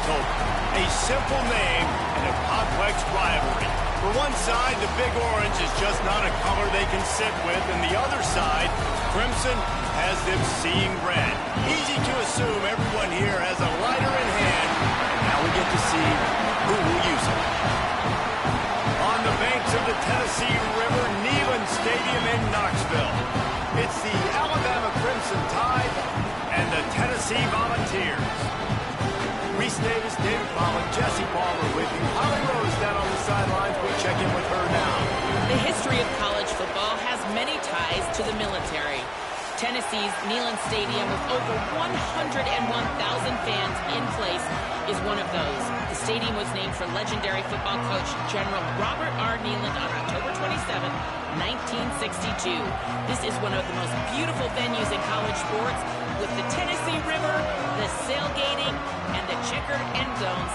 it's over. A simple name and a complex rivalry. For one side, the Big Orange is just not a color they can sit with, and the other side, Crimson, has them seeing red. Easy to assume everyone here has a lighter in hand, and now we get to see who will use it. On the banks of the Tennessee River, Neyland Stadium in Knoxville. It's the Alabama Crimson Tide and the Tennessee Volunteers. Reese Davis, David Pollock, Jesse Palmer with you. Holly Rose down on the sidelines. We'll check in with her now. The history of college football has many ties to the military. Tennessee's Neyland Stadium with over 101,000 fans in place is one of those. The stadium was named for legendary football coach General Robert R. Neyland on October 27, 1962. This is one of the most beautiful venues in college sports with the Tennessee River, the sailgating, and the checkered end zones.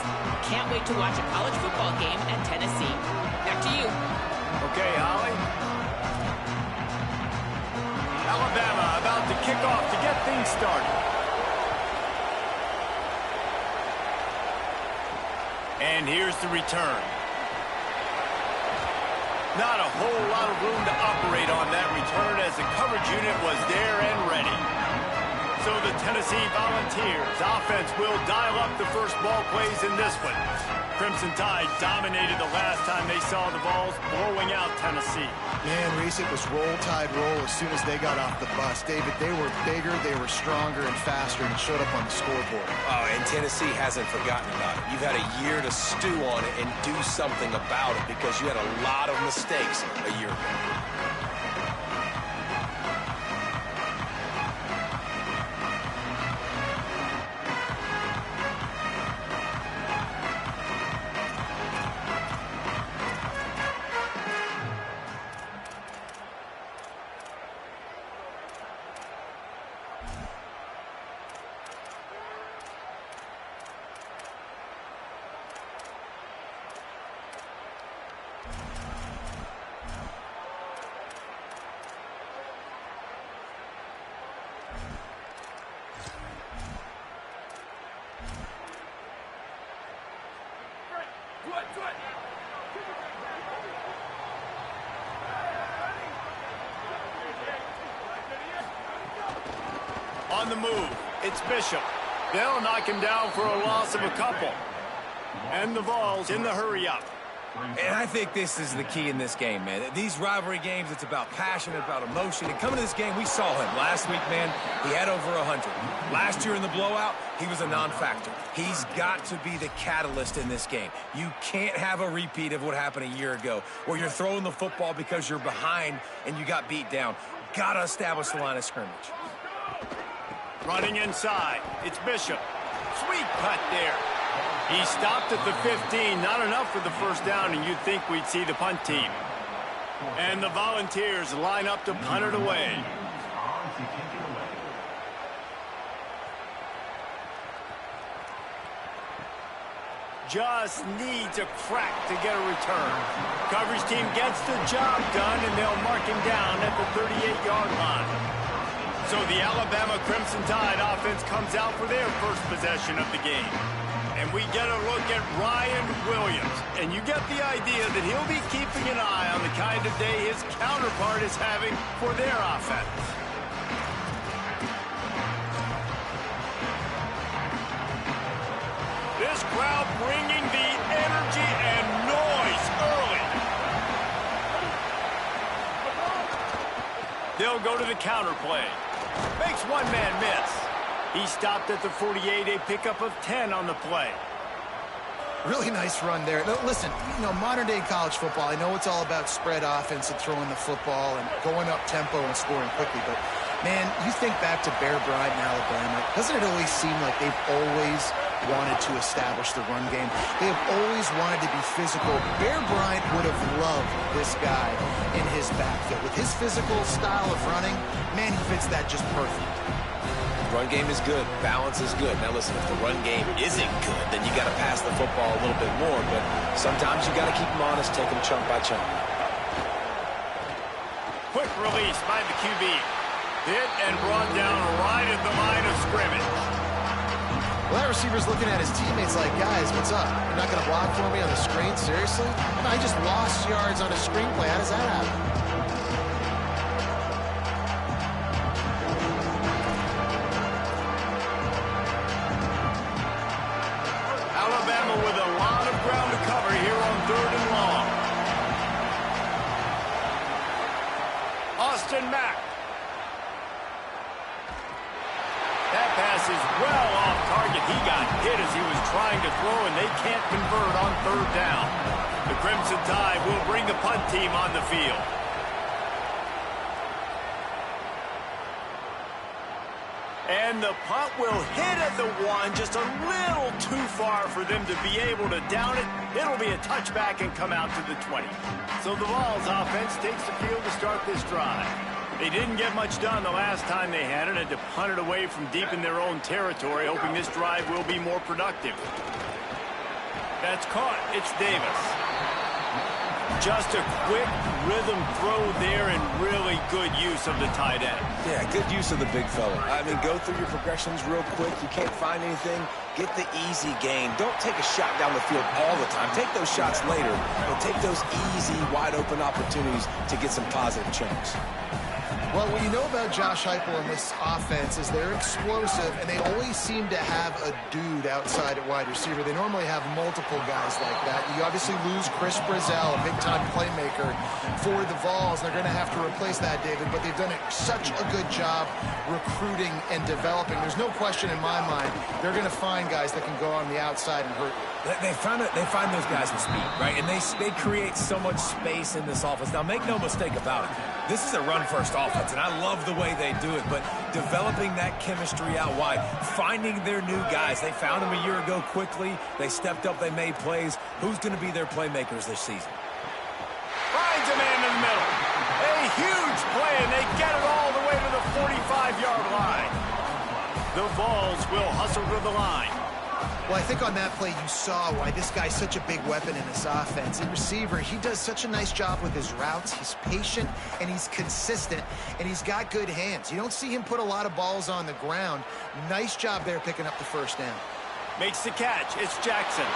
Can't wait to watch a college football game at Tennessee. Back to you. Okay, Holly. Alabama about to kick off to get things started. And here's the return. Not a whole lot of room to operate on that return as the coverage unit was there and ready. So the Tennessee Volunteers offense will dial up the first ball plays in this one. Crimson Tide dominated the last time they saw the balls blowing out Tennessee. Man, Reese, it was roll, Tide, roll as soon as they got off the bus. David, they were bigger, they were stronger and faster, and it showed up on the scoreboard. Oh, and Tennessee hasn't forgotten about it. You've had a year to stew on it and do something about it because you had a lot of mistakes a year ago. On the move, it's Bishop. They'll knock him down for a loss of a couple. And the Vols in the hurry-up. And I think this is the key in this game, man. These rivalry games, it's about passion, about emotion. And coming to this game, we saw him. Last week, man, he had over 100. Last year in the blowout, he was a non-factor. He's got to be the catalyst in this game. You can't have a repeat of what happened a year ago, where you're throwing the football because you're behind and you got beat down. Got to establish the line of scrimmage. Running inside, it's Bishop. Sweet cut there. He stopped at the 15, not enough for the first down, and you'd think we'd see the punt team. And the Volunteers line up to punt it away. Just needs a crack to get a return. Coverage team gets the job done, and they'll mark him down at the 38-yard line. So the Alabama Crimson Tide offense comes out for their first possession of the game. And we get a look at Ryan Williams. And you get the idea that he'll be keeping an eye on the kind of day his counterpart is having for their offense. This crowd bringing the energy and noise early. They'll go to the counter play. Makes one man miss. He stopped at the 48, a pickup of 10 on the play. Really nice run there. Now, listen, you know, modern-day college football, I know it's all about spread offense and throwing the football and going up tempo and scoring quickly, but, man, you think back to Bear Bryant in Alabama, doesn't it always seem like they've always wanted to establish the run game? They have always wanted to be physical. Bear Bryant would have loved this guy in his backfield. With his physical style of running, man, he fits that just perfect. Run game is good. Balance is good. Now, listen, if the run game isn't good, then you got to pass the football a little bit more. But sometimes you got to keep them honest, take them chunk by chunk. Quick release by the QB. Hit and brought down right at the line of scrimmage. Well, that receiver's looking at his teammates like, guys, what's up? You're not going to block for me on the screen? Seriously? I just lost yards on a screenplay. How does that happen? Alabama with a lot of ground to cover here on 3rd and long. Austin Mack. That pass is well off target. He got hit as he was trying to throw, and they can't convert on 3rd down. The Crimson Tide will bring the punt team on the field. And the punt will hit at the 1, just a little too far for them to be able to down it. It'll be a touchback and come out to the 20. So the Vols offense takes the field to start this drive. They didn't get much done the last time they had it, and to punt it away from deep in their own territory, hoping this drive will be more productive. That's caught. It's Davis. Just a quick rhythm throw there and really good use of the tight end. Yeah, good use of the big fella. I mean, go through your progressions real quick. You can't find anything. Get the easy gain. Don't take a shot down the field all the time. Take those shots later, but take those easy, wide-open opportunities to get some positive chunks. Well, what you know about Josh Heupel and this offense is they're explosive, and they always seem to have a dude outside at wide receiver. They normally have multiple guys like that. You obviously lose Chris Brazzell, a big-time playmaker for the Vols. They're going to have to replace that, David, but they've done such a good job recruiting and developing. There's no question in my mind they're going to find guys that can go on the outside and hurt you. They find those guys with speed, right? And they create so much space in this offense. Now, make no mistake about it. This is a run-first offense, and I love the way they do it. But developing that chemistry out wide, finding their new guys. They found them a year ago quickly. They stepped up. They made plays. Who's going to be their playmakers this season? Finds a man in the middle. A huge play, and they get it all the way to the 45-yard line. The Vols will hustle to the line. Well, I think on that play you saw why this guy's such a big weapon in this offense. At receiver, he does such a nice job with his routes. He's patient, and he's consistent, and he's got good hands. You don't see him put a lot of balls on the ground. Nice job there picking up the first down. Makes the catch. It's Jackson.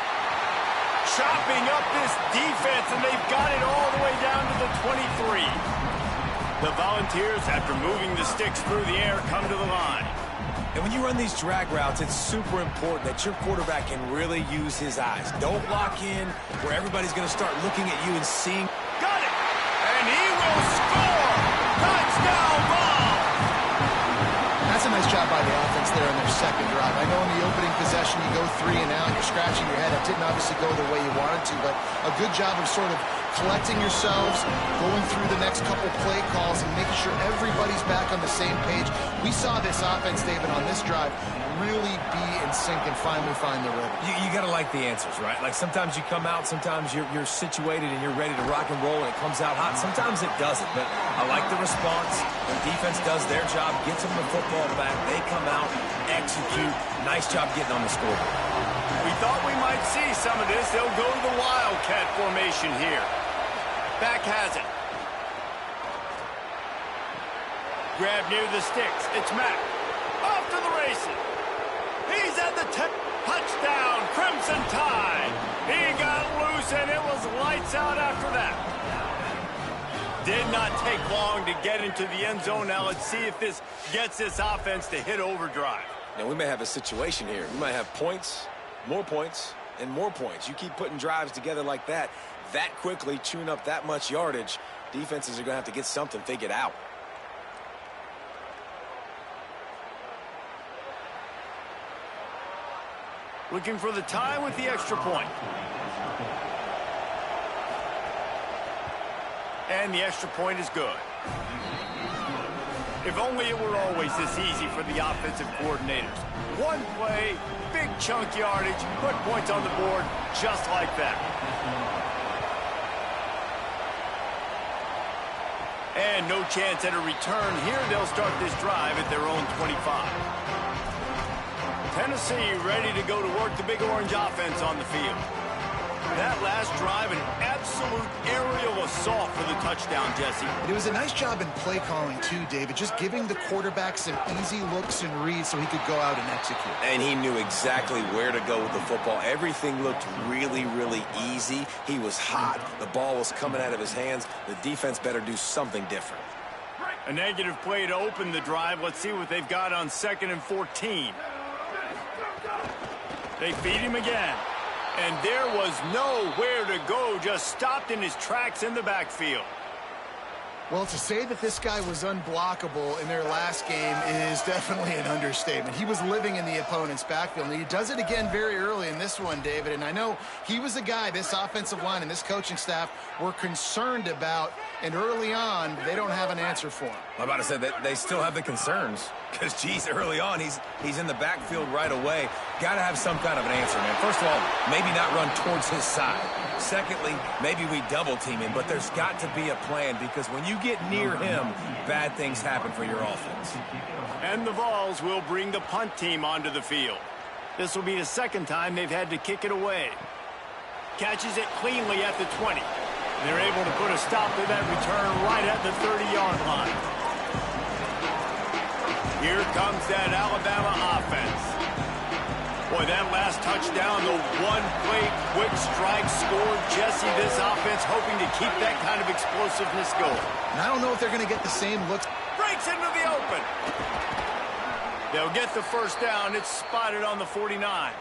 Chopping up this defense, and they've got it all the way down to the 23. The Volunteers, after moving the sticks through the air, come to the line. And when you run these drag routes, it's super important that your quarterback can really use his eyes. Don't lock in where everybody's going to start looking at you and seeing. Got it! And he will score! Touchdown, Vols! That's a nice job by the offense there on their second drive. I know in the opening possession you go 3 and out, you're scratching your head. It didn't obviously go the way you wanted to, but a good job of sort of collecting yourselves, going through the next couple play calls, and making sure everybody's back on the same page. We saw this offense, David, on this drive really be in sync and finally find the rhythm. You got to like the answers, right? Like sometimes you come out, sometimes you're situated and you're ready to rock and roll and it comes out hot. Sometimes it doesn't, but I like the response. The defense does their job, gets them the football back. They come out, execute. Nice job getting on the scoreboard. We thought we might see some of this. They'll go to the Wildcat formation here. Back has it. Grab near the sticks. It's Mack. Off to the races. He's at the touchdown. Crimson Tide. He got loose, and it was lights out after that. Did not take long to get into the end zone. Now let's see if this gets this offense to hit overdrive. Now, we may have a situation here. We might have points, and more points. You keep putting drives together like that quickly, chewing up that much yardage, defenses are going to have to get something figured out. Looking for the tie with the extra point. And the extra point is good. If only it were always this easy for the offensive coordinators. One play, big chunk yardage, put points on the board just like that. And no chance at a return here. They'll start this drive at their own 25. Tennessee ready to go to work the Big Orange offense on the field. That last drive, an absolute aerial assault for the touchdown, Jesse. And it was a nice job in play calling, too, David, just giving the quarterback some easy looks and reads so he could go out and execute. And he knew exactly where to go with the football. Everything looked really, really easy. He was hot. The ball was coming out of his hands. The defense better do something different. A negative play to open the drive. Let's see what they've got on 2nd and 14. They feed him again. And there was nowhere to go, just stopped in his tracks in the backfield. Well, to say that this guy was unblockable in their last game is definitely an understatement. He was living in the opponent's backfield, and he does it again very early in this one, David. And I know he was a guy this offensive line and this coaching staff were concerned about, and early on, they don't have an answer for him. I'm about to say that they still have the concerns because, geez, early on, he's in the backfield right away. Got to have some kind of an answer, man. First of all, maybe not run towards his side. Secondly, maybe we double-team him, but there's got to be a plan because when you get near him, bad things happen for your offense. And the Vols will bring the punt team onto the field. This will be the second time they've had to kick it away. Catches it cleanly at the 20. They're able to put a stop to that return right at the 30-yard line. Here comes that Alabama offense. Boy, that last touchdown, the one-play quick strike scored. Jesse, this offense hoping to keep that kind of explosiveness going. And I don't know if they're going to get the same looks. Breaks into the open. They'll get the first down. It's spotted on the 49.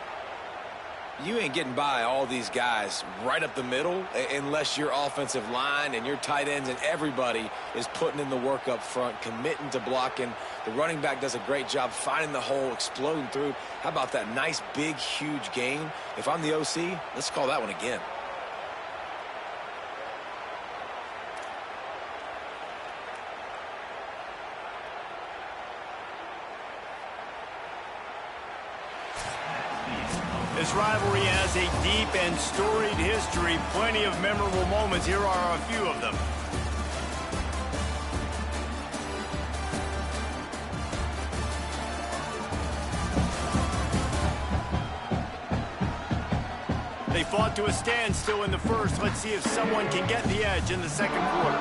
You ain't getting by all these guys right up the middle unless your offensive line and your tight ends and everybody is putting in the work up front, committing to blocking. The running back does a great job finding the hole, exploding through. How about that nice, big, huge gain? If I'm the OC, let's call that one again. This rivalry has a deep and storied history. Plenty of memorable moments. Here are a few of them. They fought to a standstill in the first. Let's see if someone can get the edge in the second quarter.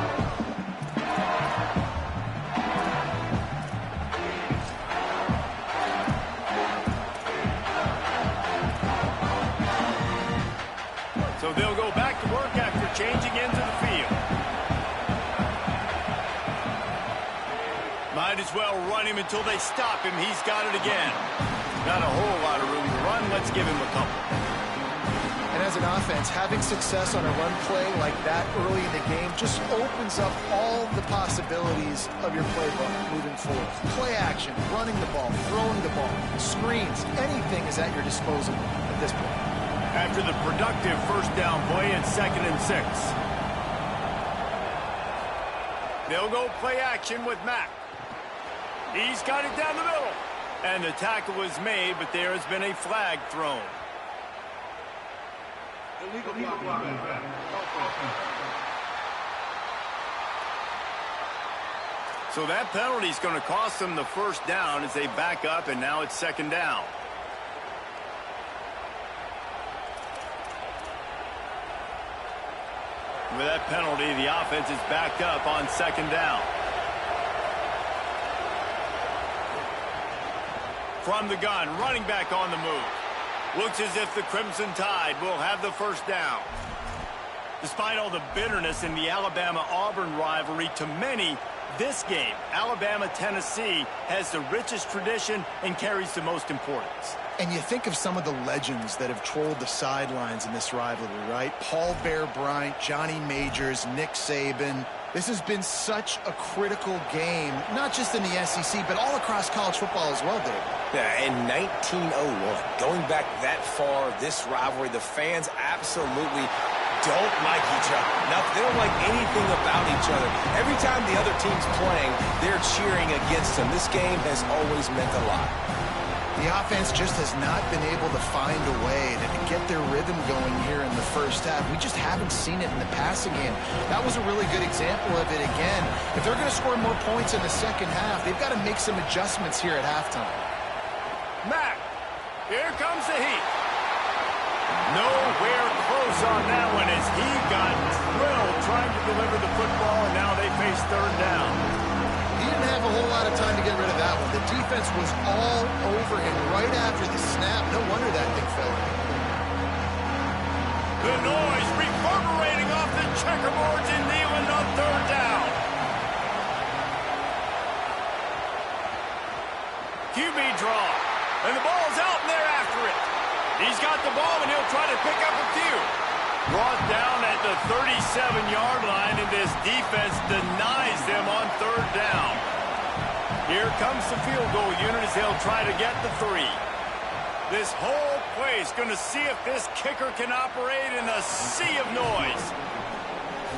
So they'll go back to work after changing into the field. Might as well run him until they stop him. He's got it again. Not a whole lot of room to run. Let's give him a couple. And as an offense, having success on a run play like that early in the game just opens up all the possibilities of your playbook moving forward. Play action, running the ball, throwing the ball, screens, anything is at your disposal at this point. After the productive first down play, it's 2nd and 6. They'll go play action with Mack. He's got it down the middle. And the tackle was made, but there has been a flag thrown. So that penalty is going to cost them the first down as they back up, and now it's 2nd down. With that penalty, the offense is backed up on 2nd down. From the gun, running back on the move. Looks as if the Crimson Tide will have the first down. Despite all the bitterness in the Alabama-Auburn rivalry, to many, this game, Alabama-Tennessee, has the richest tradition and carries the most importance. And you think of some of the legends that have trolled the sidelines in this rivalry, right? Paul Bear Bryant, Johnny Majors, Nick Saban. This has been such a critical game, not just in the SEC, but all across college football as well, Dave. Yeah, in 1901, going back that far, this rivalry, the fans absolutely don't like each other. They don't like anything about each other. Every time the other team's playing, they're cheering against them. This game has always meant a lot. The offense just has not been able to find a way to get their rhythm going here in the first half. We just haven't seen it in the passing game. That was a really good example of it again. If they're going to score more points in the second half, they've got to make some adjustments here at halftime. Mack, here comes the heat. Nowhere close close on that one as he got drilled trying to deliver the football, and now they face third down. He didn't have a whole lot of time to get rid of that one. The defense was all over him right after the snap. No wonder that thing fell in. The noise reverberating off the checkerboards in Neyland on third down. QB draw, and the ball's out, and they're after it. He's got the ball, and he'll try to pick up a few. Brought down at the 37-yard line, and this defense denies them on third down. Here comes the field goal unit as they'll try to get the 3. This whole place going to see if this kicker can operate in a sea of noise.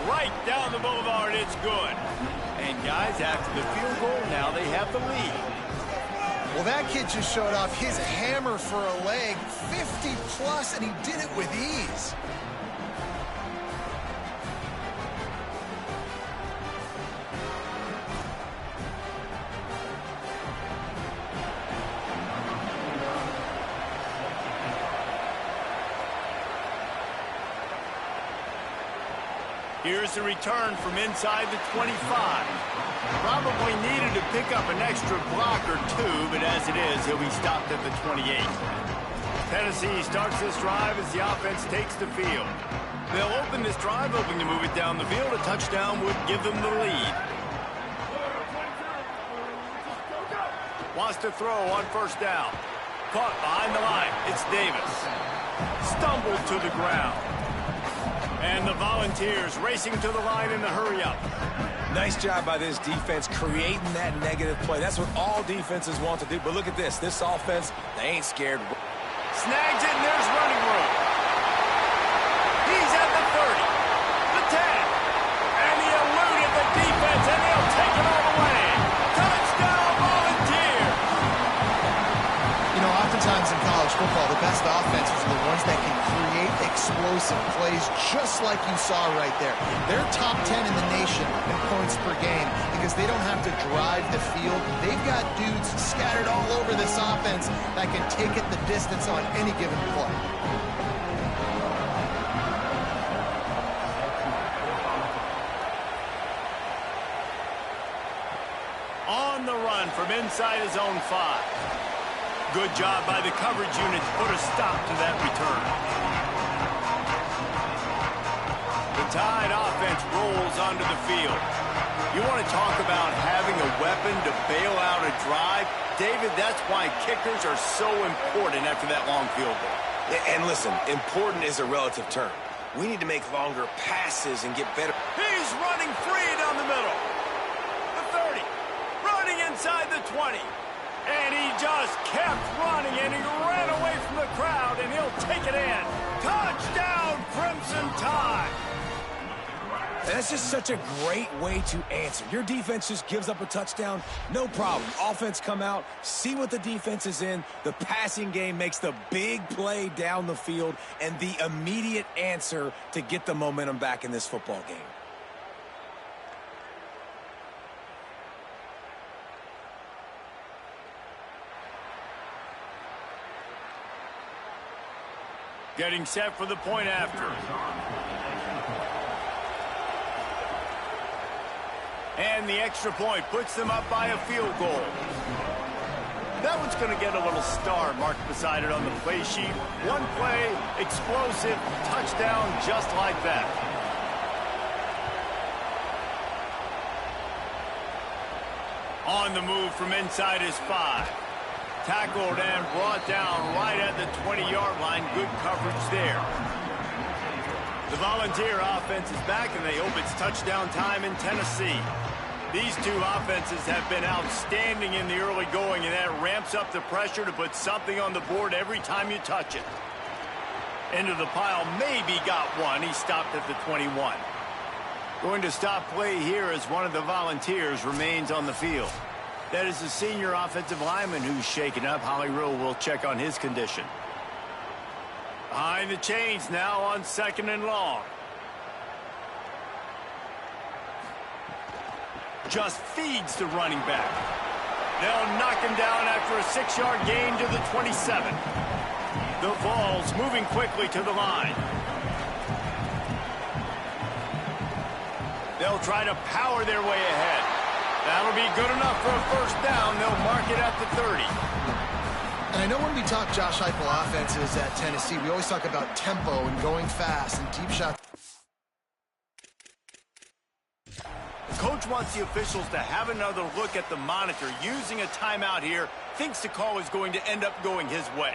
Right down the boulevard, it's good. And guys, after the field goal, now they have the lead. Well, that kid just showed off his hammer for a leg, 50-plus, and he did it with ease. Here's the return from inside the 25. Probably needed to pick up an extra block or two, but as it is, he'll be stopped at the 28. Tennessee starts this drive as the offense takes the field. They'll open this drive, hoping to move it down the field. A touchdown would give them the lead. Wants to throw on first down. Caught behind the line. It's Davis. Stumbled to the ground. And the Volunteers racing to the line in the hurry-up. Nice job by this defense creating that negative play. That's what all defenses want to do. But look at this. This offense, they ain't scared. Snags it, and there's running room. He's at the 30, the 10, and he eluded the defense, and they'll take it all the way. Touchdown, Volunteers! You know, oftentimes in college football, the best offenses are the ones that can create explosive plays just like you saw right there. They're top 10 in the nation in points per game because they don't have to drive the field. They've got dudes scattered all over this offense that can take it the distance on any given play. On the run from inside his own 5. Good job by the coverage unit to put a stop to that return. The Tide offense rolls onto the field. You want to talk about having a weapon to bail out a drive? David, that's why kickers are so important after that long field goal. And listen, important is a relative term. We need to make longer passes and get better. He's running free down the middle. The 30. Running inside the 20. And he just kept running, and he ran away from the crowd, and he'll take it in. Touchdown, Crimson Tide! That's just such a great way to answer. Your defense just gives up a touchdown, no problem. Offense come out, see what the defense is in. The passing game makes the big play down the field, and the immediate answer to get the momentum back in this football game. Getting set for the point after. And the extra point puts them up by a field goal. That one's going to get a little star marked beside it on the play sheet. One play, explosive, touchdown just like that. On the move from inside his 5. Tackled and brought down right at the 20-yard line. Good coverage there. The Volunteer offense is back, and they hope it's touchdown time in Tennessee. These two offenses have been outstanding in the early going, and that ramps up the pressure to put something on the board every time you touch it. Into the pile, maybe got one. He stopped at the 21. Going to stop play here as one of the Volunteers remains on the field. That is the senior offensive lineman who's shaken up. Holly Rill will check on his condition. Behind the chains now on 2nd and long. Just feeds the running back. They'll knock him down after a 6-yard gain to the 27. The Vols moving quickly to the line. They'll try to power their way ahead. That'll be good enough for a first down. They'll mark it at the 30. And I know when we talk Josh Heupel offenses at Tennessee, we always talk about tempo and going fast and deep shots. The coach wants the officials to have another look at the monitor. Using a timeout here, thinks the call is going to end up going his way.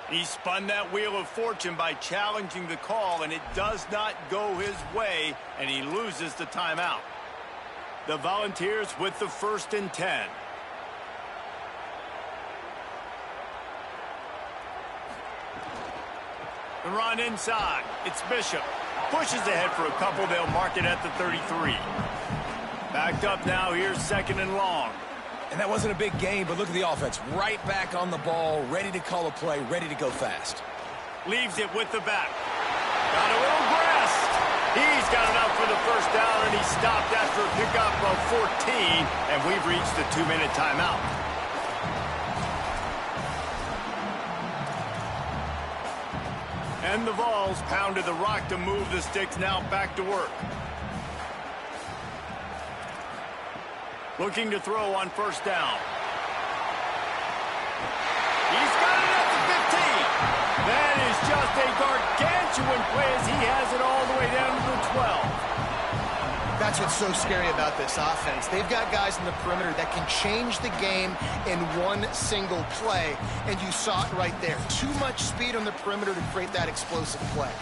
He spun that wheel of fortune by challenging the call, and it does not go his way, and he loses the timeout. The Volunteers with the 1st and 10. The run inside. It's Bishop. Pushes ahead for a couple. They'll mark it at the 33. Backed up now. Here's 2nd and long. And that wasn't a big gain, but look at the offense. Right back on the ball, ready to call a play, ready to go fast. Leaves it with the back. Got a little grass. He's got enough for the first down, and he stopped after a pickup of 14, and we've reached the 2-minute timeout. And the Vols pounded the rock to move the sticks, now back to work. Looking to throw on first down. He's got it at the 15. That is just a gargantuan play as he has it all the way down to the 12. That's what's so scary about this offense. They've got guys in the perimeter that can change the game in one single play, and you saw it right there. Too much speed on the perimeter to create that explosive play.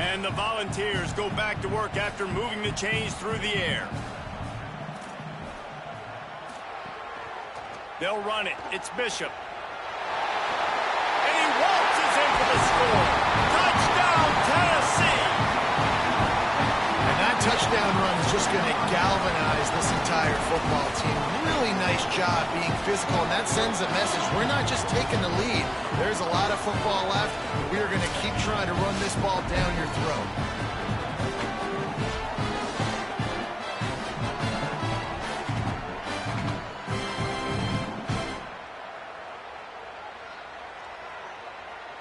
And the Volunteers go back to work after moving the chains through the air. They'll run it. It's Bishop. And he waltzes in for the score. Touchdown, Tennessee! And that touchdown run is just going to galvanize this entire football team. Really nice job being physical, and that sends a message. We're not just taking the lead. There's a lot of football left. We are going to keep trying to run this ball down your throat.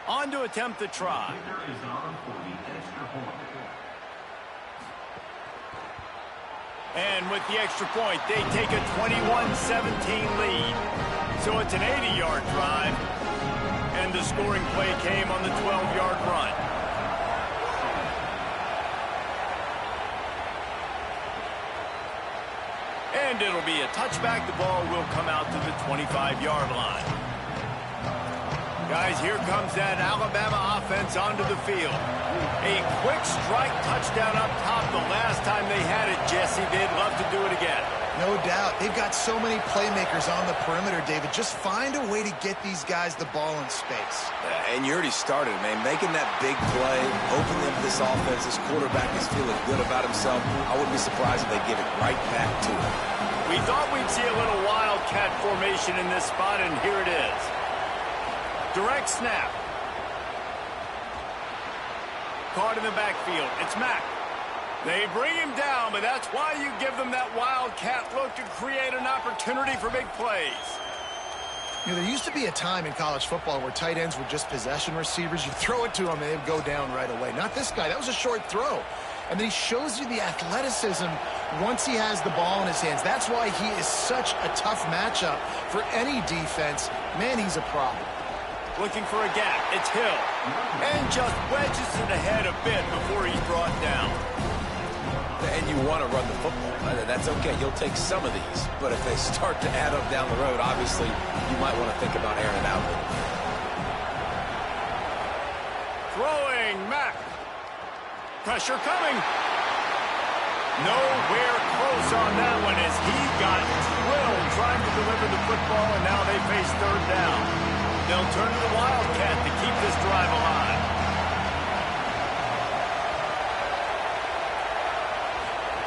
On to attempt the try. And with the extra point, they take a 21-17 lead. So it's an 80-yard drive. And the scoring play came on the 12-yard run. And it'll be a touchback. The ball will come out to the 25-yard line. Guys, here comes that Alabama offense onto the field. A quick strike touchdown up top the last time they had it, Jesse. They'd love to do it again. No doubt. They've got so many playmakers on the perimeter, David. Just find a way to get these guys the ball in space. And you already started, man. Making that big play, opening up this offense. This quarterback is feeling good about himself. I wouldn't be surprised if they give it right back to him. We thought we'd see a little wildcat formation in this spot, and here it is. Direct snap. Caught in the backfield. It's Mack. They bring him down, but that's why you give them that wildcat look to create an opportunity for big plays. You know, there used to be a time in college football where tight ends were just possession receivers. You throw it to them, and they'd go down right away. Not this guy. That was a short throw. And then he shows you the athleticism once he has the ball in his hands. That's why he is such a tough matchup for any defense. Man, he's a problem. Looking for a gap. It's Hill. And just wedges it ahead a bit before he's brought down. And you want to run the football. That's okay. You'll take some of these. But if they start to add up down the road, obviously, you might want to think about airing it out. Throwing Mack. Pressure coming. Nowhere close on that one as he got drilled trying to deliver the football, and now they face third down. They'll turn to the Wildcat to keep this drive alive.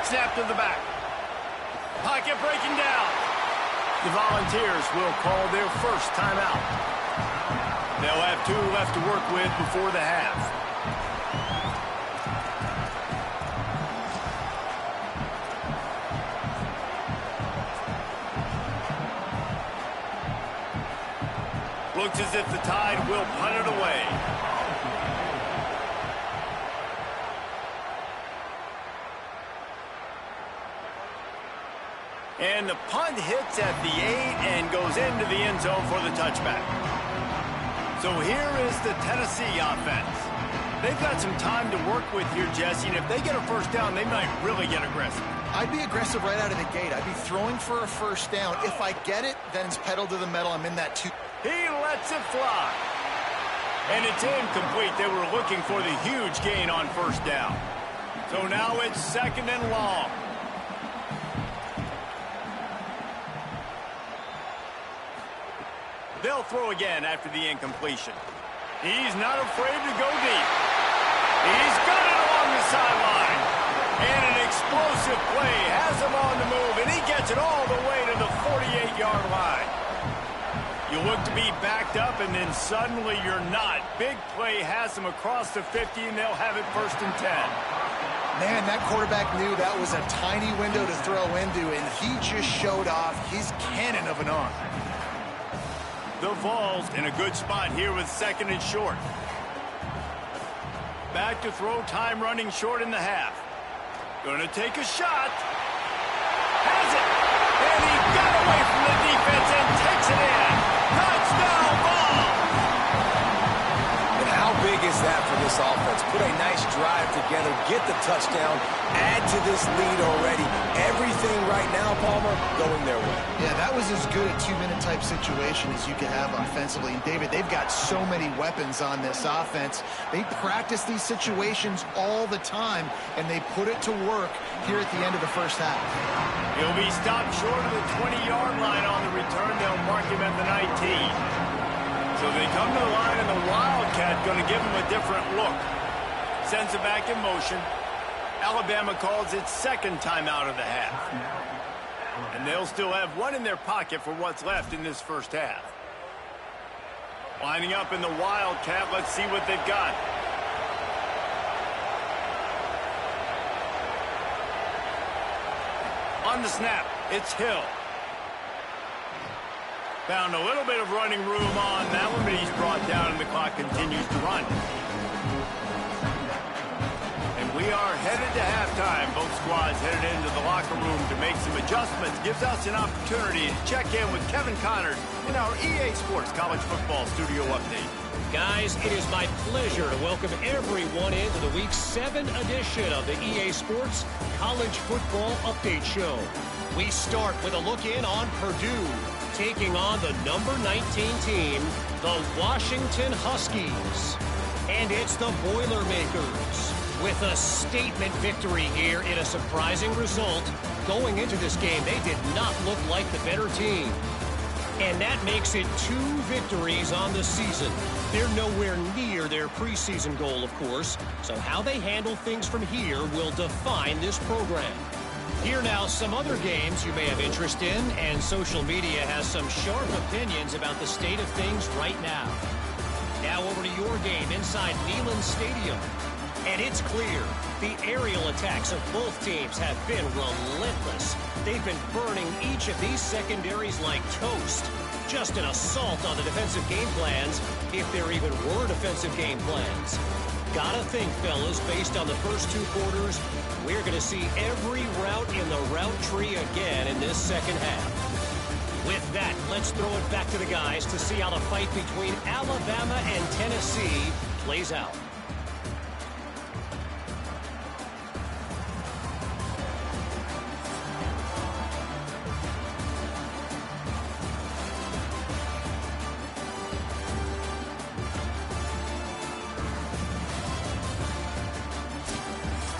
Snap to the back. Pocket breaking down. The Volunteers will call their first timeout. They'll have 2 left to work with before the half. Looks as if the Tide will punt it away. And the punt hits at the 8 and goes into the end zone for the touchback. So here is the Tennessee offense. They've got some time to work with here, Jesse, and if they get a first down, they might really get aggressive. I'd be aggressive right out of the gate. I'd be throwing for a first down. If I get it, then it's pedal to the metal. I'm in that 2. He lets it fly. And it's incomplete. They were looking for the huge gain on first down. So now it's 2nd and long. They'll throw again after the incompletion. He's not afraid to go deep. He's got it along the sideline. And an explosive play has him on the move, and he gets it all the way to the 48-yard line. You look to be backed up, and then suddenly you're not. Big play has him across the 50, and they'll have it 1st and 10. Man, that quarterback knew that was a tiny window to throw into, and he just showed off his cannon of an arm. The Vols in a good spot here with 2nd and short. Back to throw, time running short in the half. Gonna take a shot. Has it. And he got away from the defense and takes it in. Touchdown, Vols! And how big is that for this offense? Put a nice drive together, get the touchdown, add to this lead already. Everything right now, Palmer, going their way. Yeah, that was as good a 2-minute type situation as you could have offensively. And, David, they've got so many weapons on this offense. They practice these situations all the time, and they put it to work here at the end of the first half. He'll be stopped short of the 20-yard line on the return. They'll mark him at the 19. So they come to the line, and the Wildcat going to give him a different look. Sends it back in motion. Alabama calls its 2nd timeout of the half. And they'll still have one in their pocket for what's left in this first half. Lining up in the Wildcat, let's see what they've got. On the snap, it's Hill. Found a little bit of running room on that one, but he's brought down and the clock continues to run. And we are headed to halftime. Both squads headed into the locker room to make some adjustments. Gives us an opportunity to check in with Kevin Connors in our EA Sports College Football Studio Update. Guys, it is my pleasure to welcome everyone into the Week 7 edition of the EA Sports College Football Update Show. We start with a look in on Purdue, taking on the number 19 team, the Washington Huskies. And it's the Boilermakers with a statement victory here in a surprising result. Going into this game, they did not look like the better team. And that makes it 2 victories on the season. They're nowhere near their preseason goal, of course. So how they handle things from here will define this program. Here now, some other games you may have interest in, and social media has some sharp opinions about the state of things right now. Now over to your game inside Neyland Stadium. And it's clear, the aerial attacks of both teams have been relentless. They've been burning each of these secondaries like toast. Just an assault on the defensive game plans, if there even were defensive game plans. Gotta think, fellas, based on the first 2 quarters, we're going to see every route in the route tree again in this second half. With that, let's throw it back to the guys to see how the fight between Alabama and Tennessee plays out.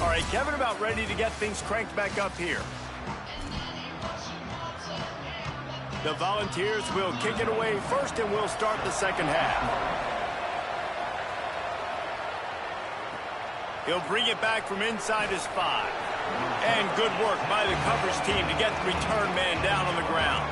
All right, Kevin, about ready to get things cranked back up here. The Volunteers will kick it away first, and we'll start the second half. He'll bring it back from inside his 5. And good work by the coverage team to get the return man down on the ground.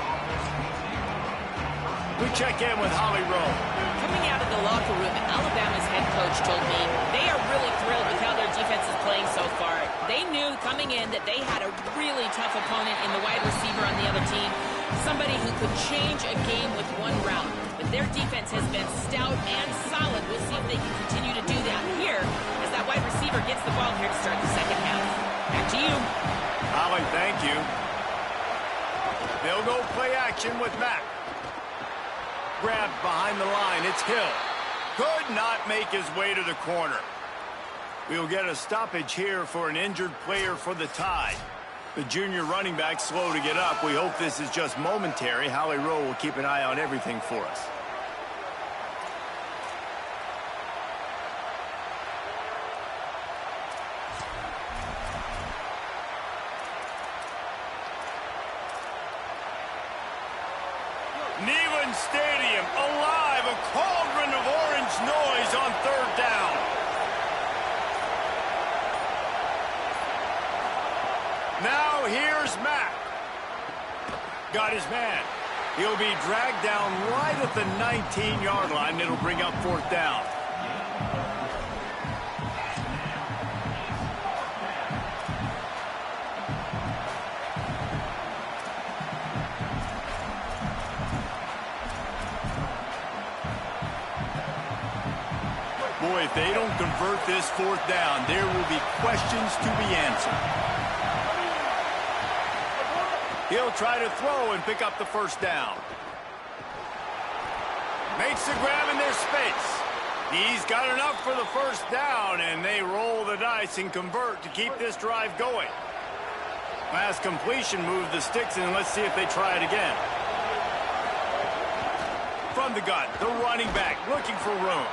We check in with Holly Rowe. Coming out of the locker room, Alabama's head coach told me they are really thrilled with how their defense is playing so far. They knew coming in that they had a really tough opponent in the wide receiver on the other team, somebody who could change a game with one route. But Their defense has been stout and solid. We'll see if they can continue to do that here as that wide receiver gets the ball here to start the second half. Back to you. Holly, thank you. They'll go play action with Mack. Grabbed behind the line. It's Hill. Could not make his way to the corner. We'll get a stoppage here for an injured player for the tie. The junior running back slow to get up. We hope this is just momentary. Holly Rowe will keep an eye on everything for us. Neyland Stadium alive, a cauldron of orange noise on third down. Now here's Mack. Got his man. He'll be dragged down right at the 19-yard line. It'll bring up fourth down. Boy, if they don't convert this fourth down, there will be questions to be answered. He'll try to throw and pick up the first down. Makes the grab in their space. He's got enough for the first down, and they roll the dice and convert to keep this drive going. Last completion moved the sticks, and let's see if they try it again. From the gun, the running back looking for room.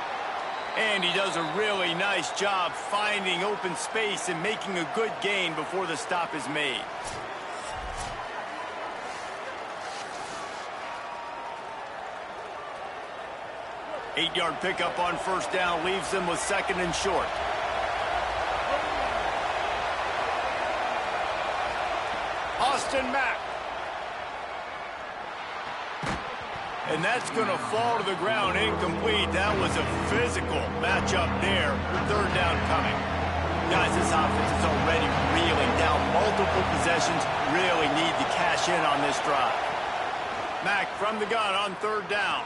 And he does a really nice job finding open space and making a good gain before the stop is made. Eight-yard pickup on first down leaves them with second and short. Austin Mack. And that's going to fall to the ground incomplete. That was a physical matchup there. Third down coming. Guys, this offense is already reeling down multiple possessions. Really need to cash in on this drive. Mack from the gun on third down.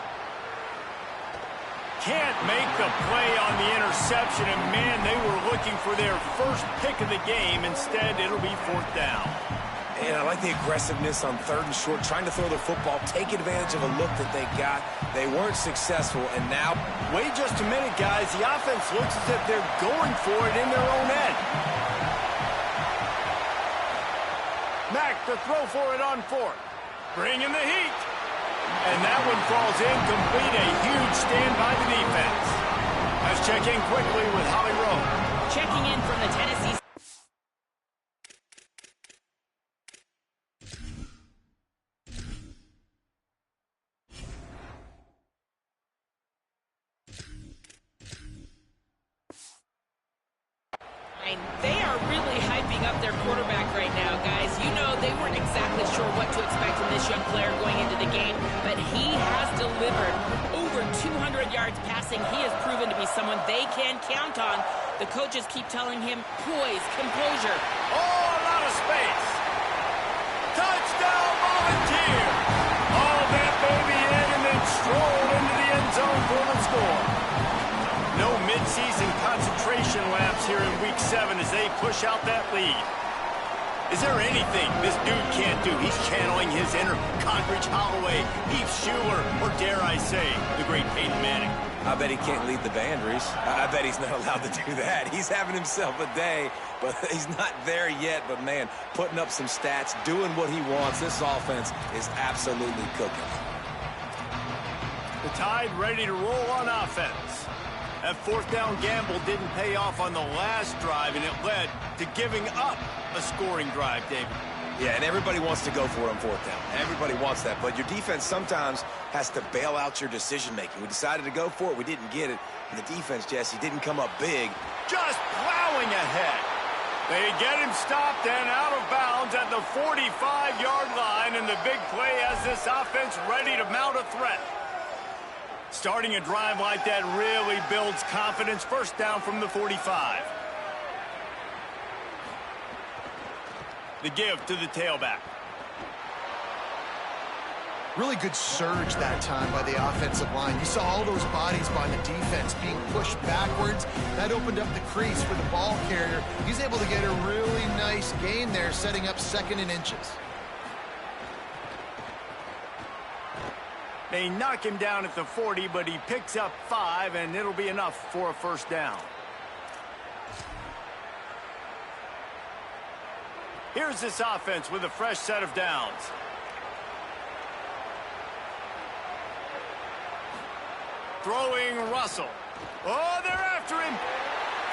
Can't make the play on the interception, and man, they were looking for their first pick of the game. Instead, it'll be fourth down. And I like the aggressiveness on third and short, trying to throw the football, take advantage of a look that they got. They weren't successful, and now... Wait just a minute, guys. The offense looks as if they're going for it in their own end. Mack to throw for it on fourth. Bringing the heat. And that one falls incomplete. A huge stand by the defense. Let's check in quickly with Holly Rowe. Checking in from the Tennessee. They are really hyping up their quarterback right now, guys. You know, they weren't exactly sure what to expect from this young player going into the game, but he has delivered over 200 yards passing. He has proven to be someone they can count on. The coaches keep telling him, poise, composure. Oh, a lot of space. Touchdown, Volunteer. All that baby in and then stroll into the end zone for the score. No midseason concentration laps here in Week 7 as they push out that lead. Is there anything this dude can't do? He's channeling his inner Condridge Holloway, Heath Schuler, or dare I say, the great Peyton Manning. I bet he can't lead the band, Reese. I bet he's not allowed to do that. He's having himself a day, but he's not there yet. But, man, putting up some stats, doing what he wants. This offense is absolutely cooking. The Tide ready to roll on offense. That fourth down gamble didn't pay off on the last drive, and it led to giving up a scoring drive, David. Yeah, and everybody wants to go for it on fourth down. Everybody wants that, but your defense sometimes has to bail out your decision-making. We decided to go for it. We didn't get it. And the defense, Jesse, didn't come up big. Just plowing ahead. They get him stopped and out of bounds at the 45-yard line, and the big play has this offense ready to mount a threat. Starting a drive like that really builds confidence. First down from the 45. The give to the tailback. Really good surge that time by the offensive line. You saw all those bodies by the defense being pushed backwards. That opened up the crease for the ball carrier. He's able to get a really nice gain there, setting up 2nd and inches. They knock him down at the 40, but he picks up 5, and it'll be enough for a first down. Here's this offense with a fresh set of downs. Throwing Russell. Oh, they're after him.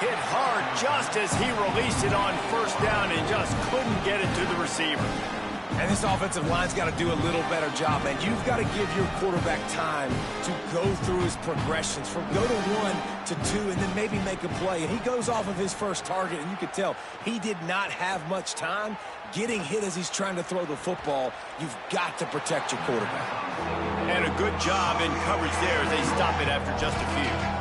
Hit hard just as he released it on first down and just couldn't get it to the receiver. And this offensive line's got to do a little better job, man. You've got to give your quarterback time to go through his progressions from go to 1 to 2 and then maybe make a play. And he goes off of his first target, and you could tell he did not have much time getting hit as he's trying to throw the football. You've got to protect your quarterback. And a good job in coverage there as they stop it after just a few.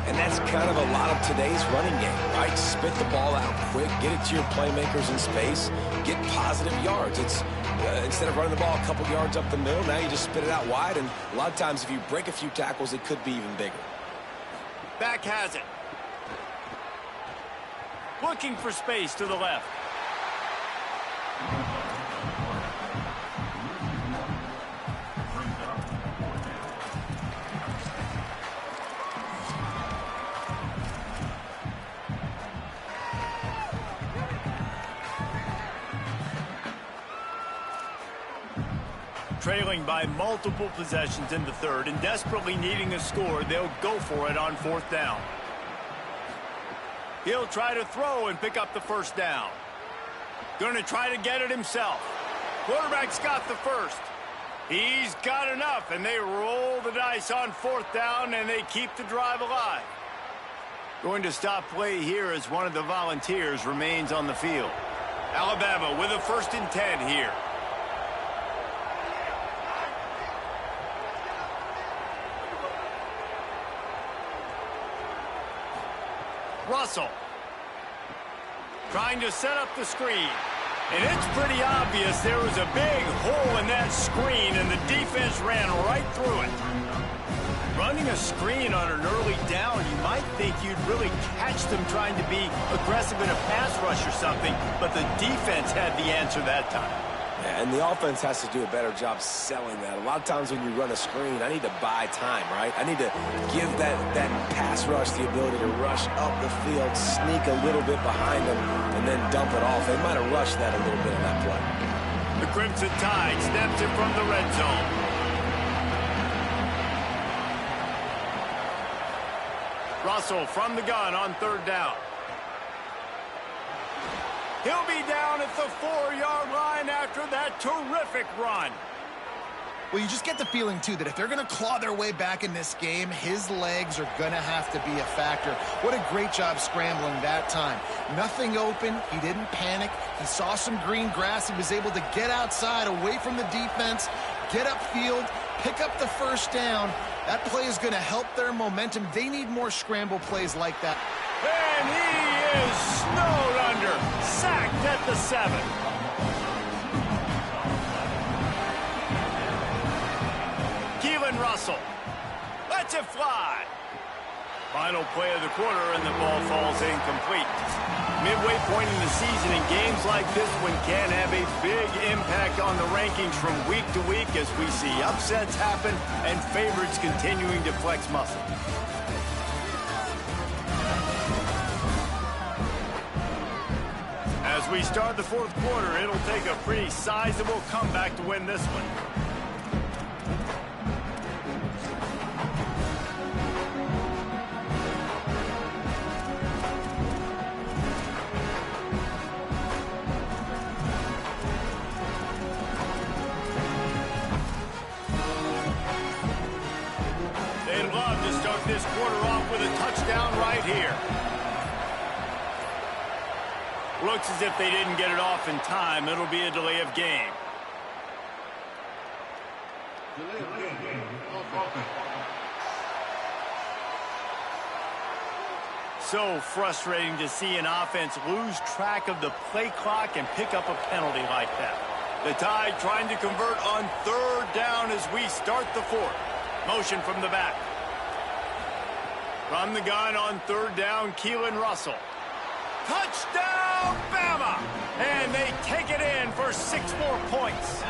And that's kind of a lot of today's running game, right? Spit the ball out quick, get it to your playmakers in space, get positive yards. It's instead of running the ball a couple yards up the middle, now you just spit it out wide, and a lot of times if you break a few tackles, it could be even bigger. Back has it. Looking for space to the left. Trailing by multiple possessions in the 3rd and desperately needing a score, they'll go for it on 4th down. He'll try to throw and pick up the first down. Going to try to get it himself. Quarterback's got the first. He's got enough, and they roll the dice on 4th down, and they keep the drive alive. Going to stop play here as one of the Volunteers remains on the field. Alabama with a 1st and 10 here. Russell trying to set up the screen, and it's pretty obvious there was a big hole in that screen, and the defense ran right through it. Running a screen on an early down, you might think you'd really catch them trying to be aggressive in a pass rush or something, but the defense had the answer that time. Yeah, and the offense has to do a better job selling that. A lot of times when you run a screen, I need to buy time, right? I need to give that pass rush the ability to rush up the field, sneak a little bit behind them, and then dump it off. They might have rushed that a little bit in that play. The Crimson Tide snaps it from the red zone. Russell from the gun on 3rd down. He'll be down at the 4-yard line after that terrific run. Well, you just get the feeling, too, that if they're going to claw their way back in this game, his legs are going to have to be a factor. What a great job scrambling that time. Nothing open. He didn't panic. He saw some green grass. He was able to get outside, away from the defense, get upfield, pick up the first down. That play is going to help their momentum. They need more scramble plays like that. And he is snowed under. Sacked at the 7. Russell lets it fly. Final play of the quarter, and the ball falls incomplete. Midway point in the season, and games like this one can have a big impact on the rankings from week to week as we see upsets happen and favorites continuing to flex muscle. As we start the 4th quarter, it'll take a pretty sizable comeback to win this one. This quarter off with a touchdown right here. Looks as if they didn't get it off in time. It'll be a delay of game. So frustrating to see an offense lose track of the play clock and pick up a penalty like that. The Tide trying to convert on third down as we start the fourth. Motion from the back. From the gun on third down, Keelan Russell. Touchdown, Bama! And they take it in for 6 more points.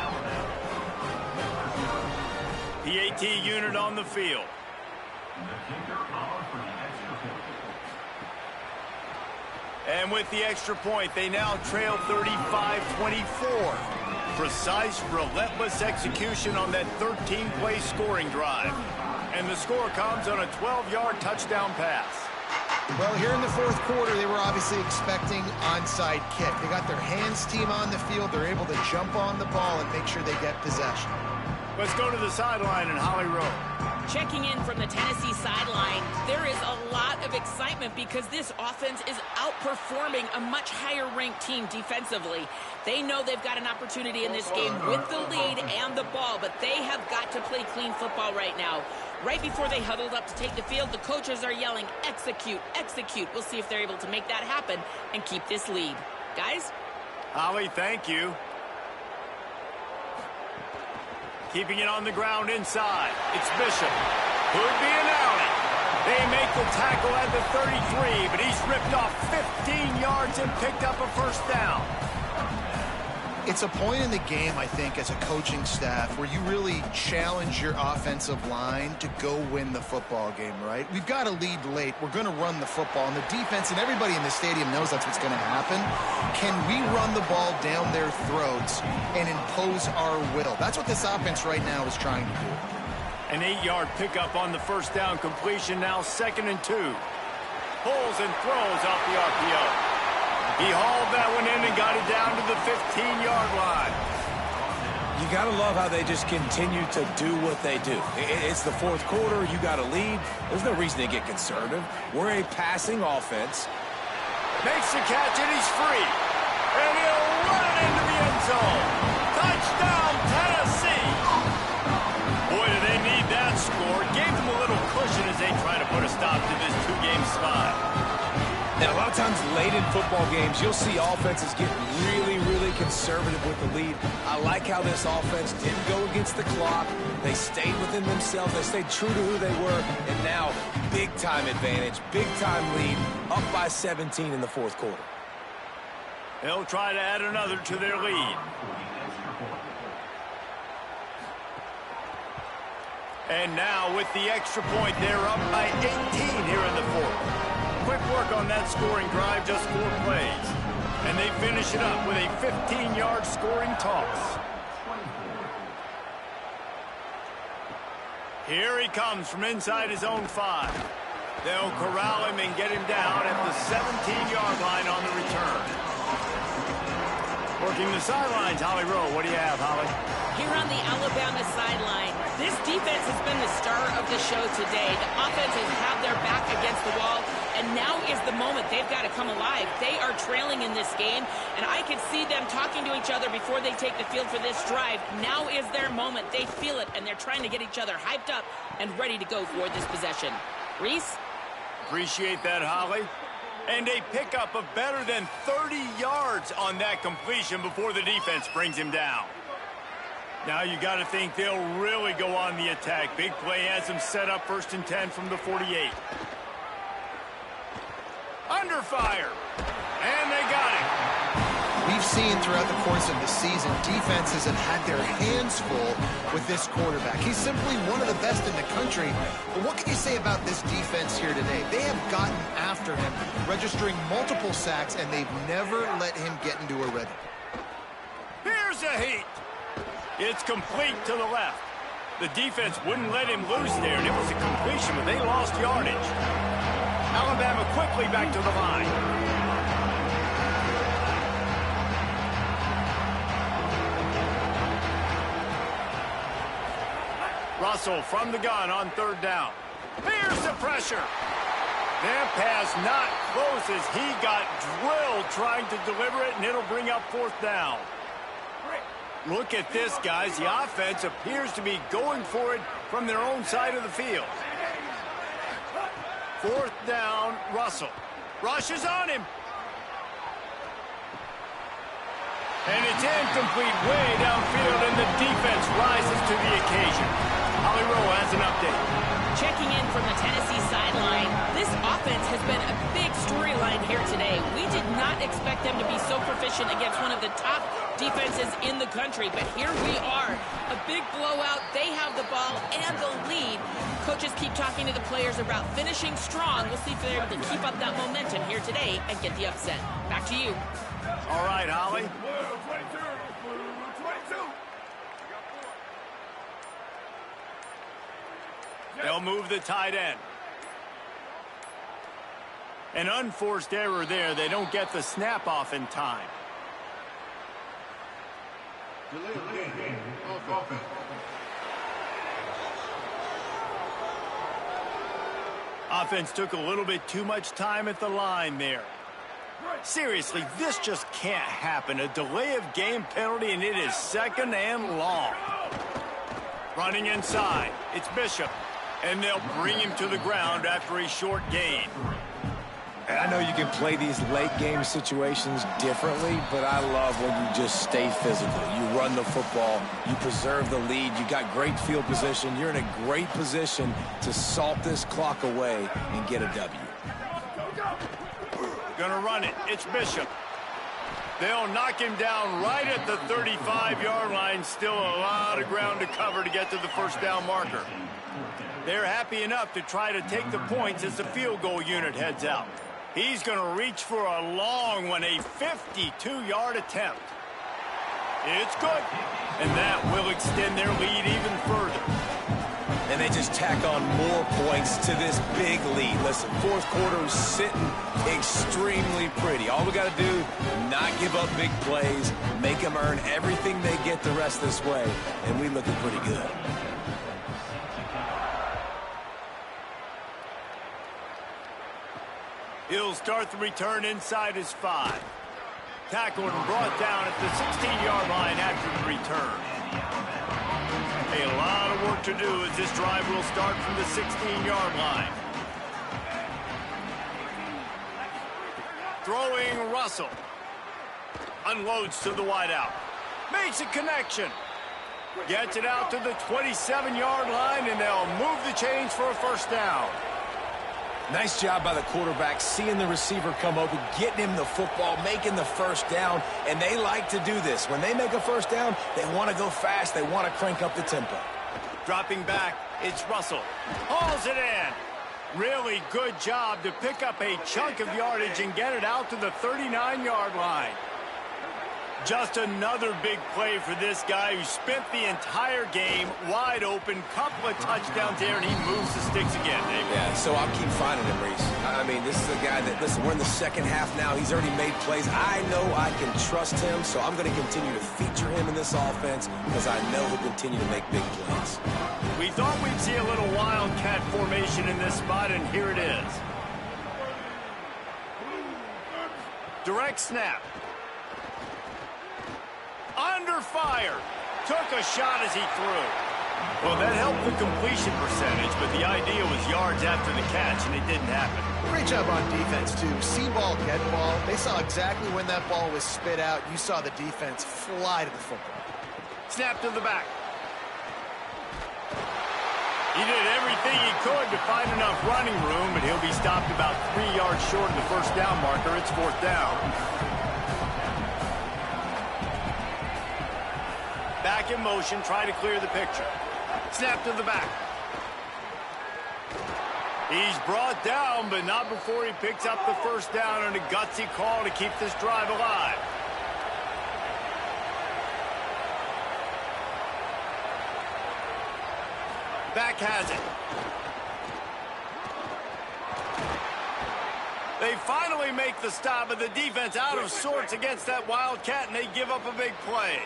PAT unit on the field. And with the extra point, they now trail 35-24. Precise, relentless execution on that 13-play scoring drive. And the score comes on a 12-yard touchdown pass. Well, here in the fourth quarter, they were obviously expecting onside kick. They got their hands team on the field. They're able to jump on the ball and make sure they get possession. Let's go to the sideline in Holly Rowe. Checking in from the Tennessee sideline, there is a lot of excitement because this offense is outperforming a much higher-ranked team defensively. They know they've got an opportunity in this game with the lead and the ball, but they have got to play clean football right now. Right before they huddled up to take the field, the coaches are yelling, execute, execute. We'll see if they're able to make that happen and keep this lead. Guys? Holly, thank you. Keeping it on the ground inside. It's Bishop. Could be an outing. They make the tackle at the 33, but he's ripped off 15 yards and picked up a first down. It's a point in the game, I think, as a coaching staff where you really challenge your offensive line to go win the football game, right? We've got to lead late. We're going to run the football. And the defense and everybody in the stadium knows that's what's going to happen. Can we run the ball down their throats and impose our will? That's what this offense right now is trying to do. An 8-yard pickup on the first down completion, now 2nd and 2. Pulls and throws off the RPO. He hauled that one in and got it down to the 15-yard line. You got to love how they just continue to do what they do. It's the fourth quarter. You got to lead. There's no reason to get conservative. We're a passing offense. Makes the catch, and he's free. And he'll run it into the end zone. Touchdown, Tennessee. Boy, do they need that score. Gave them a little cushion as they try to put a stop to this 2-game slide. Now, a lot of times late in football games, you'll see offenses get really, really conservative with the lead. I like how this offense didn't go against the clock. They stayed within themselves. They stayed true to who they were. And now, big-time advantage, big-time lead, up by 17 in the fourth quarter. They'll try to add another to their lead. And now, with the extra point, they're up by 18 here in the fourth. Quick work on that scoring drive, just 4 plays. And they finish it up with a 15-yard scoring toss. Here he comes from inside his own 5. They'll corral him and get him down at the 17-yard line on the return. Working the sidelines, Holly Rowe. What do you have, Holly? Here on the Alabama sideline, this defense has been the star of the show today. The offense has had their back against the wall, and now is the moment they've got to come alive. They are trailing in this game, and I can see them talking to each other before they take the field for this drive. Now is their moment. They feel it, and they're trying to get each other hyped up and ready to go for this possession. Reese? Appreciate that, Holly. And a pickup of better than 30 yards on that completion before the defense brings him down. Now you got to think they'll really go on the attack. Big play has them set up 1st and 10 from the 48. Under fire. And they got it. We've seen throughout the course of the season, defenses have had their hands full with this quarterback. He's simply one of the best in the country. But what can you say about this defense here today? They have gotten after him, registering multiple sacks, and they've never let him get into a rhythm. Here's a heat. It's complete to the left. The defense wouldn't let him loose there, and it was a completion, but they lost yardage. Alabama quickly back to the line. Russell from the gun on 3rd down. Here's the pressure. That pass not close as he got drilled trying to deliver it, and it'll bring up 4th down. Look at this, guys. The offense appears to be going for it from their own side of the field. 4th down, Russell. Rushes on him. And it's incomplete way downfield, and the defense rises to the occasion. Holly Rowe has an update. Checking in from the Tennessee sideline, this offense has been a big storyline here today. We did not expect them to be so proficient against one of the top defenses in the country, but here we are. A big blowout. They have the ball and the lead. Coaches keep talking to the players about finishing strong. We'll see if they're able to keep up that momentum here today and get the upset. Back to you. All right, Holly. They'll move the tight end. An unforced error there. They don't get the snap off in time. Offense took a little bit too much time at the line there. Seriously, this just can't happen. A delay of game penalty, and it is second and long. Running inside. It's Bishop. And they'll bring him to the ground after a short gain. And I know you can play these late game situations differently, but I love when you just stay physical. You run the football, you preserve the lead, you got great field position. You're in a great position to salt this clock away and get a W. Gonna run it. It's Bishop. They'll knock him down right at the 35-yard line. Still a lot of ground to cover to get to the first down marker. They're happy enough to try to take the points as the field goal unit heads out. He's going to reach for a long one, a 52-yard attempt. It's good, and that will extend their lead even further. And they just tack on more points to this big lead. Listen, fourth quarter is sitting extremely pretty. All we got to do, not give up big plays, make them earn everything they get the rest this way, and we looking pretty good. He'll start the return inside his 5. Tackled and brought down at the 16-yard line after the return. A lot of work to do as this drive will start from the 16-yard line. Throwing Russell. Unloads to the wideout. Makes a connection. Gets it out to the 27-yard line, and they'll move the chains for a first down. Nice job by the quarterback, seeing the receiver come open, getting him the football, making the first down, and they like to do this. When they make a first down, they want to go fast. They want to crank up the tempo. Dropping back, it's Russell. Hauls it in. Really good job to pick up a chunk of yardage and get it out to the 39-yard line. Just another big play for this guy who spent the entire game wide open. Couple of touchdowns there, and he moves the sticks again, David. Yeah, so I'll keep finding him, Reese. I mean, this is a guy that, listen, we're in the second half now. He's already made plays. I know I can trust him, so I'm going to continue to feature him in this offense because I know he'll continue to make big plays. We thought we'd see a little wildcat formation in this spot, and here it is. Direct snap. Under fire. Took a shot as he threw. Well, that helped the completion percentage, but the idea was yards after the catch, and it didn't happen. Great job on defense, too. See ball, get ball. They saw exactly when that ball was spit out. You saw the defense fly to the football. Snap to the back. He did everything he could to find enough running room, but he'll be stopped about 3 yards short of the first down marker. It's fourth down. Back in motion, try to clear the picture. Snap to the back. He's brought down, but not before he picks up the first down on a gutsy call to keep this drive alive. Back has it. They finally make the stop, but the defense out of sorts against that Wildcat, and they give up a big play.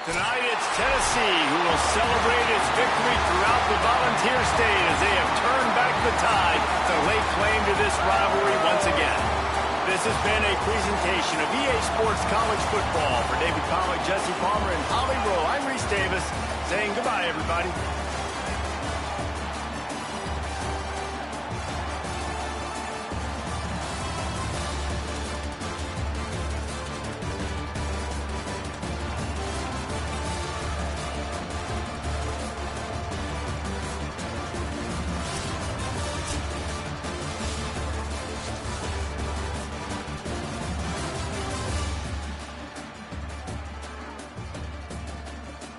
Tonight it's Tennessee who will celebrate its victory throughout the Volunteer State as they have turned back the tide to lay claim to this rivalry once again. This has been a presentation of EA Sports College Football. For David Pollack, Jesse Palmer, and Holly Rowe, I'm Reese Davis saying goodbye, everybody.